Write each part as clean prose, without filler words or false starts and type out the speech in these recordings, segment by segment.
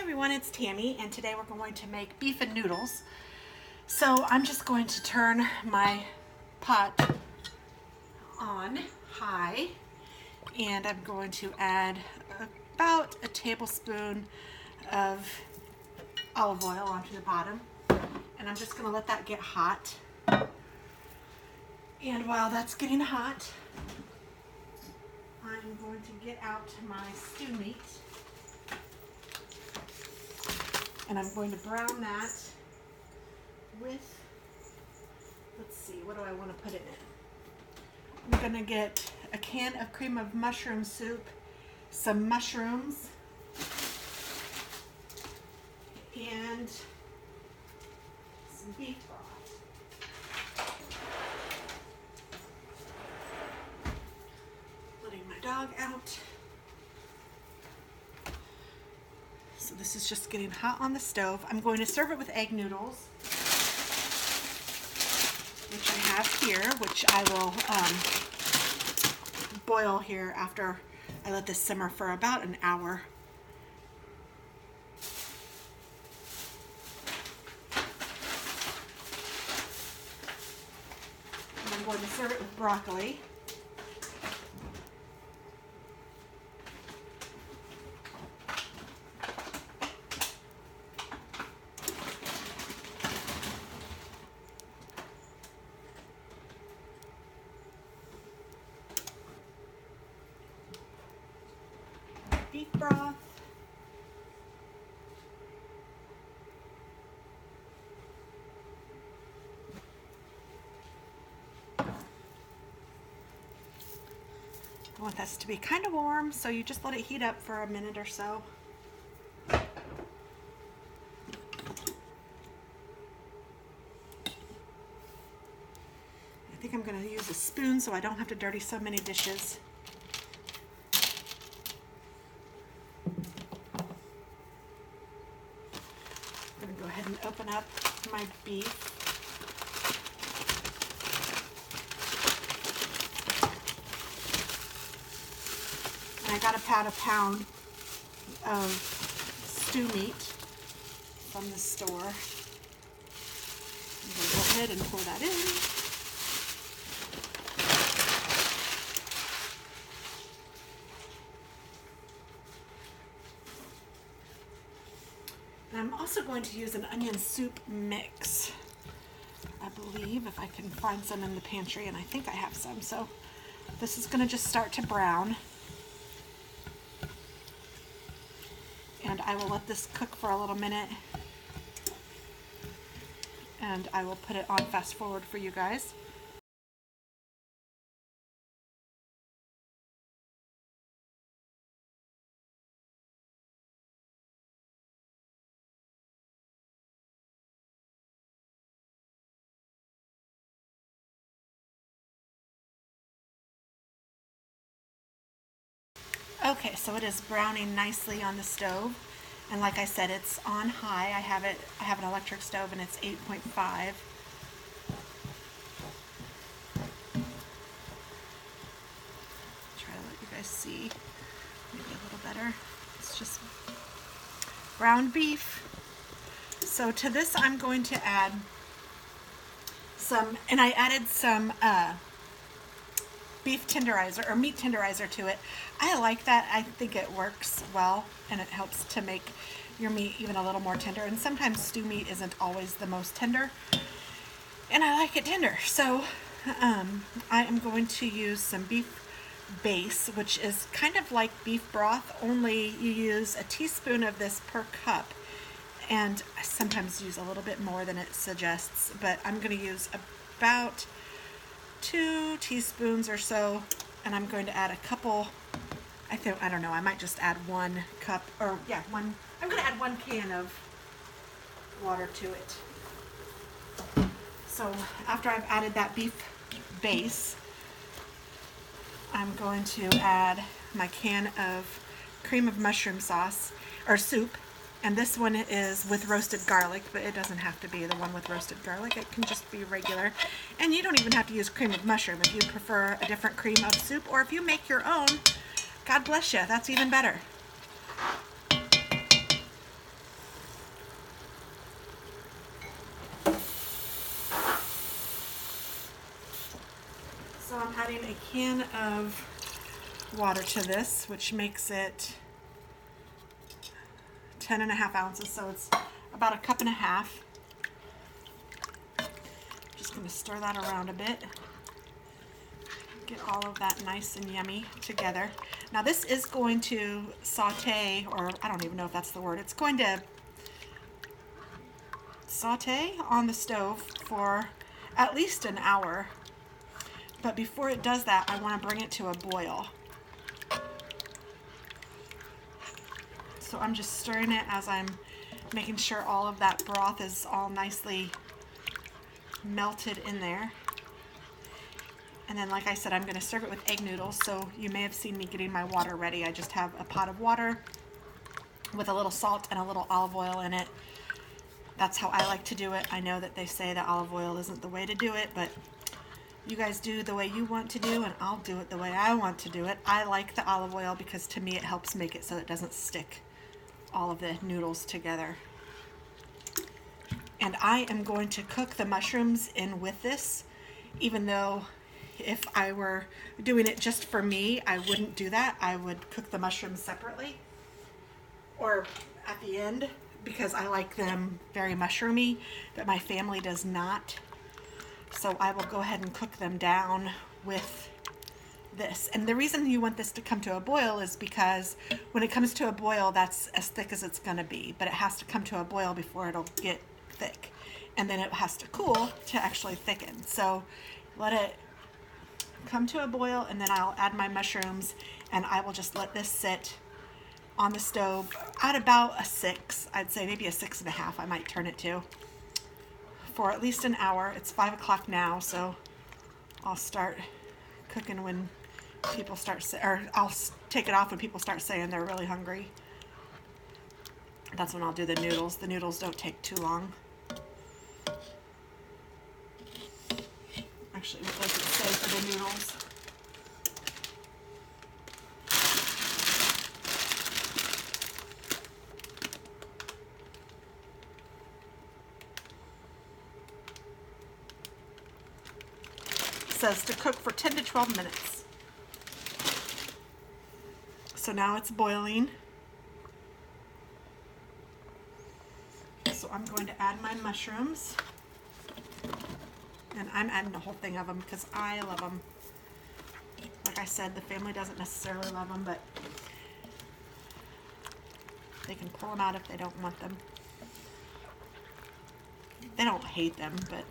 everyone, it's Tammy, and today we're going to make beef and noodles. So I'm just going to turn my pot on high, and I'm going to add about a tablespoon of olive oil onto the bottom, and I'm just going to let that get hot. And while that's getting hot, I'm going to get out my stew meat. And I'm going to brown that with, let's see, what do I want to put in it? I'm going to get a can of cream of mushroom soup, some mushrooms, and some beef broth. Letting my dog out. So this is just getting hot on the stove. I'm going to serve it with egg noodles, which I have here, which I will boil here after I let this simmer for about an hour. And I'm going to serve it with broccoli. Beef broth, I want this to be kind of warm, so you just let it heat up for a minute or so. I think I'm going to use a spoon so I don't have to dirty so many dishes. I'm going to go ahead and open up my beef. And I got about a pound of stew meat from the store. I'm going to go ahead and pour that in. And I'm also going to use an onion soup mix, I believe, if I can find some in the pantry, and I think I have some. So this is going to just start to brown. And I will let this cook for a little minute, and I will put it on fast forward for you guys. Okay, so it is browning nicely on the stove, and like I said, it's on high. I have an electric stove, and it's 8.5. Try to let you guys see, maybe a little better. It's just ground beef. So to this, I'm going to add some, and I added some beef tenderizer or meat tenderizer to it. I like that. I think it works well, and it helps to make your meat even a little more tender. And sometimes stew meat isn't always the most tender, and I like it tender. So I am going to use some beef base, which is kind of like beef broth, only you use a teaspoon of this per cup. And I sometimes use a little bit more than it suggests, but I'm going to use about 2 teaspoons or so, and I'm going to add a couple, I don't know, I might just add 1 cup, or yeah, I'm going to add 1 can of water to it. So after I've added that beef base, I'm going to add my can of cream of mushroom sauce, or soup. And this one is with roasted garlic, but it doesn't have to be the one with roasted garlic. It can just be regular. And you don't even have to use cream of mushroom. If you prefer a different cream of soup, or if you make your own, God bless you, that's even better. I'm adding a can of water to this, which makes it 10.5 ounces, so it's about a cup and a half. Just going to stir that around a bit. Get all of that nice and yummy together. Now this is going to saute, or I don't even know if that's the word. It's going to saute on the stove for at least an hour. But before it does that, I want to bring it to a boil. So I'm just stirring it as I'm making sure all of that broth is all nicely melted in there. And then, like I said, I'm going to serve it with egg noodles. So you may have seen me getting my water ready. I just have a pot of water with a little salt and a little olive oil in it. That's how I like to do it. I know that they say that olive oil isn't the way to do it, but you guys do the way you want to do, and I'll do it the way I want to do it. I like the olive oil because to me it helps make it so it doesn't stick all of the noodles together. And I am going to cook the mushrooms in with this, even though if I were doing it just for me, I wouldn't do that. I would cook the mushrooms separately or at the end because I like them very mushroomy, but my family does not. So I will go ahead and cook them down with this. And the reason you want this to come to a boil is because when it comes to a boil, that's as thick as it's going to be, but it has to come to a boil before it'll get thick. And then it has to cool to actually thicken. So let it come to a boil, and then I'll add my mushrooms, and I will just let this sit on the stove at about a 6. I'd say maybe a 6.5 I might turn it to, for at least an hour. It's 5 o'clock now, so I'll start cooking when people start or I'll take it off when people start saying they're really hungry. That's when I'll do the noodles. The noodles don't take too long. Actually, what does it say for the noodles? It says to cook for 10 to 12 minutes. So now it's boiling. So I'm going to add my mushrooms. And I'm adding a whole thing of them because I love them. Like I said, the family doesn't necessarily love them, but they can pull them out if they don't want them. They don't hate them, but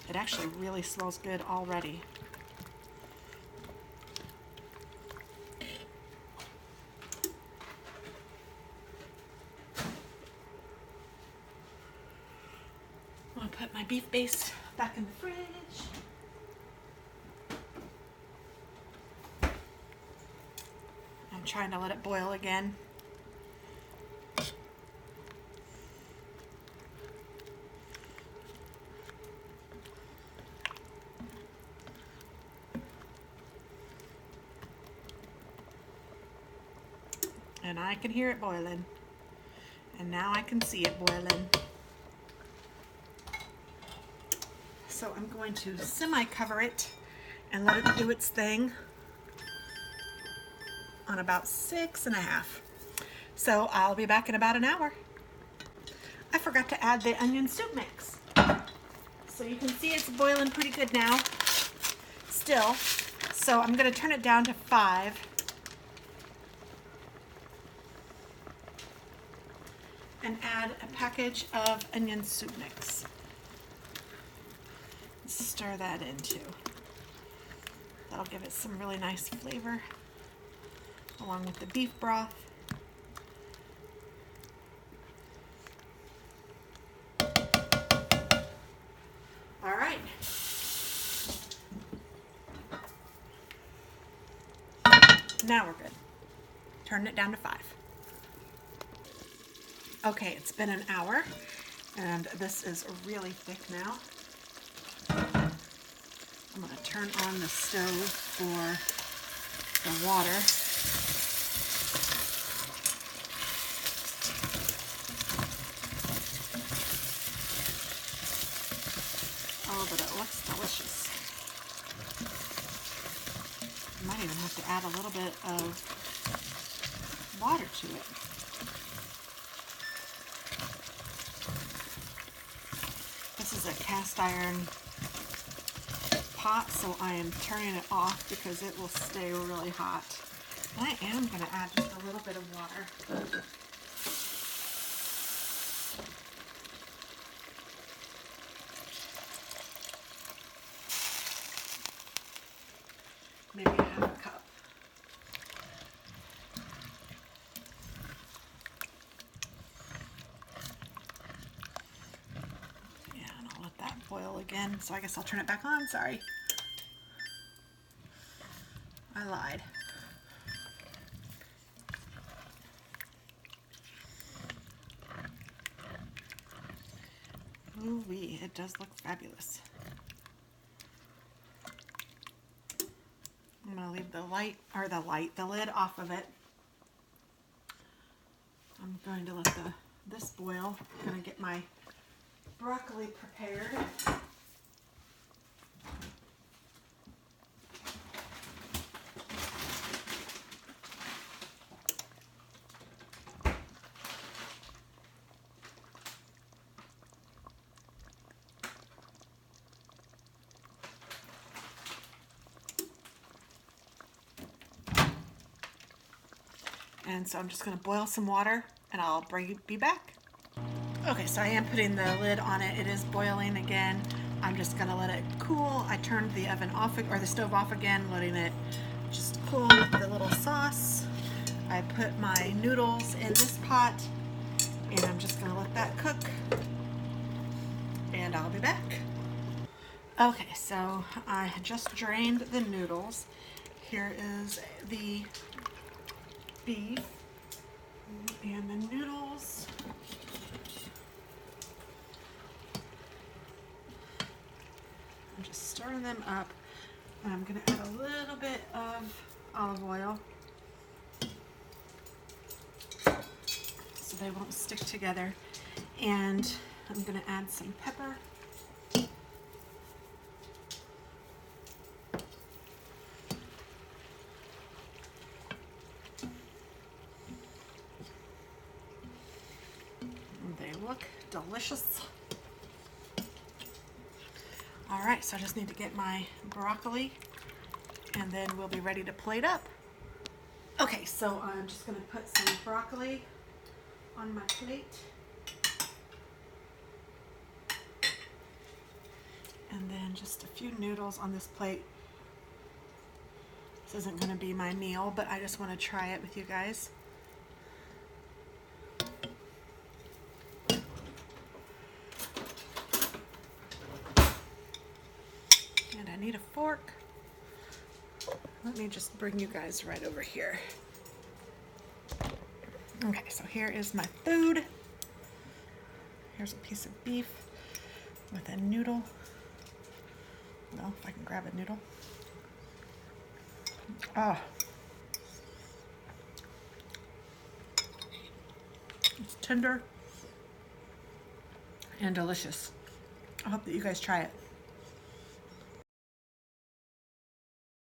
it actually really smells good already. I'm gonna put my beef base back in the fridge. I'm trying to let it boil again. And I can hear it boiling. And now I can see it boiling. So I'm going to semi-cover it and let it do its thing on about 6.5. So I'll be back in about an hour. I forgot to add the onion soup mix. So you can see it's boiling pretty good now, still. So I'm going to turn it down to 5. And add a package of onion soup mix. Stir that in too. That'll give it some really nice flavor along with the beef broth. All right. Now we're good. Turn it down to 5. Okay, it's been an hour and this is really thick now. I'm going to turn on the stove for the water. might even have to add a little bit of water to it. This is a cast iron pot, so I am turning it off because it will stay really hot. And I am going to add just a little bit of water. Maybe a half a cup. Yeah, and I'll let that boil again. So I guess I'll turn it back on. Sorry. I lied. Ooh-wee, it does look fabulous. I'm gonna leave the lid off of it. I'm going to let this boil. I'm gonna get my broccoli prepared. And so I'm just going to boil some water and I'll be back. Okay, so I am putting the lid on it. It is boiling again. I'm just going to let it cool. I turned the oven off, or the stove off again, letting it just cool with the little sauce. I put my noodles in this pot and I'm just going to let that cook and I'll be back. Okay, so I just drained the noodles. Here is the beef and the noodles. I'm just stirring them up, and I'm going to add a little bit of olive oil so they won't stick together, and I'm going to add some pepper. They look delicious. All right, so I just need to get my broccoli and then we'll be ready to plate up. Okay, so I'm just gonna put some broccoli on my plate. And then just a few noodles on this plate. This isn't gonna be my meal, but I just wanna try it with you guys. And I need a fork. Let me just bring you guys right over here. Okay, so here is my food. Here's a piece of beef with a noodle. Well, if I can grab a noodle. Oh. It's tender and delicious. I hope that you guys try it.